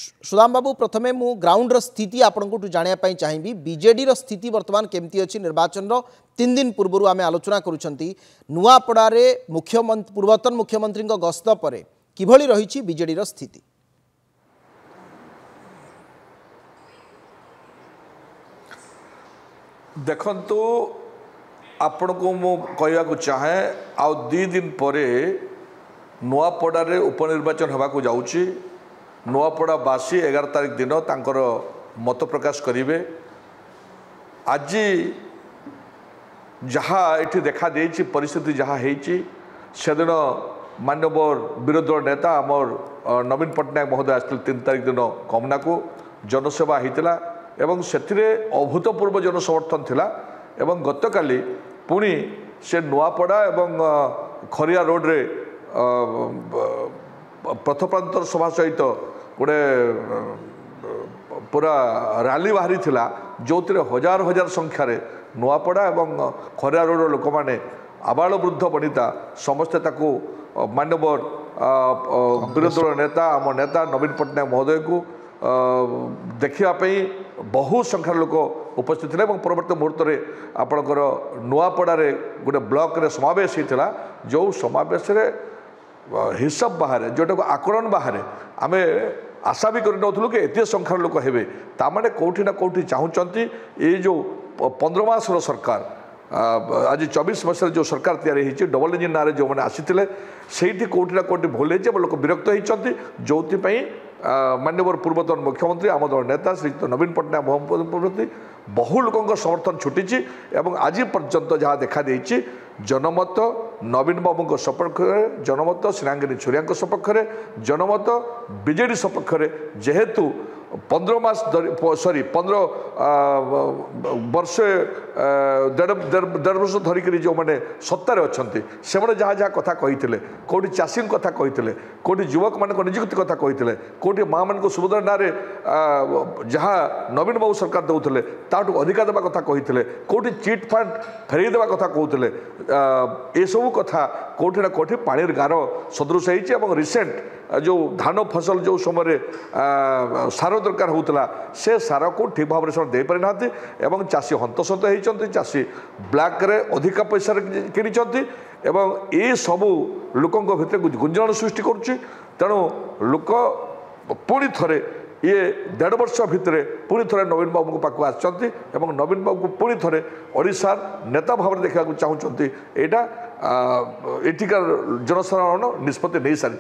सुदाम बाबू प्रथमे मु ग्राउंड स्थिति आपको जानापी चाहिए बीजेडी स्थिति वर्तमान केमती अच्छी निर्वाचन 3 दिन पूर्व आम आलोचना करुआपड़े मुख्यमंत्री पूर्वतन मुख्यमंत्री गस्त पर किभली रही बीजेडी स्थिति। देखंतु आपण को मु कहवाक चाहे आ 2 दिन पर नुआपड़े उपनिर्वाचन होगा जाऊँगी। नुआपड़ावासी 11 तारिख दिन तांकर मत प्रकाश करेंगे। आज जहाँ ये देखा देछि परिस्थिति जहाँ से दिन माननीय विरोधी दल नेता आमर नवीन पट्टनायक महोदय आसते 3 तारिख दिन कमना को जनसेवा होता एवं से अभूतपूर्व जनसमर्थन थिला एवं गतकाली पुणी से नुआपड़ा एवं खरिया रोड रे प्रथप्रांतर सभा सहित गोटे पूरा रैली बाहरी थिला जो हजार हजार संख्यार नुआपड़ा एवं खरिया रोड लोक मैंने आबाल वृद्ध वनिता समस्ते ताकू माननीय विरोधी दल नेता आम नेता नवीन पट्टनायक महोदय को देखापी बहु संख्यार लोक उपस्थित थे। परवर्त मुहूर्त में आपणकर नुआपड़े गोटे ब्लॉक रे समावेश होता जो समावेश हिसाब बाहर जोटा को आकलन बाहर आम आशा भी करूँ कि एत संख्यार लोक हे ताने कौटी ना कौटी चाहूँगी ये जो 15 मासर सरकार आज 24 मसीह जो सरकार तैयारी डबल इंजिन ना जो मैंने आसी से कौटी ना कौटी भूल लोक विरक्त होती जो माननीय पूर्वतन मुख्यमंत्री आम दल नेता श्री नवीन पट्टनायक महोदय प्रति बहु लोक समर्थन छुटी एवं आज पर्यंत जहाँ देखा देछि जनमत नवीन बाबू सपक्ष जनमत श्रीरांगिनी छुरिया सपक्ष जनमत बीजेडी सपक्ष जेहेतु 15 मास सॉरी 15 वर्ष देढ़ वर्ष धरिक जो मैंने सत्तार अच्छा से जहाँ जहाँ कथा कही कौटी चाषी कथा कही कौटी युवक मान निजुक्ति कथा कही कौटी माँ मान सुभद्रा ना जहाँ नवीन बाबू सरकार दौले ताठू अधिका देवा कथा कही कौटी चिट फंड फेरई देवा कथा कहते ये सब कथा कौटी ना कौटी पानी गार सदृश हो रिसेंट जो धान फसल जो समय सार दरकार होता से सार को ठीक भाव में दे पारि ना एवं चाषी हंतसंत होती चाषी ब्लैक रे अधिका पैसा किनी एवं ये सबू लोकों भितर गुंजन सृष्टि करुच्ची तेणु लोक पुणी थे ये 1.5 वर्ष भितर पुणी थे नवीन बाबू पाक आसछन्ति एवं नवीन बाबू को पुणी थे ओडिशार नेता भाव में देखा चाहूँगी यहाँ एटिकार जनसाधारण निष्पत्ति नहीं सारी।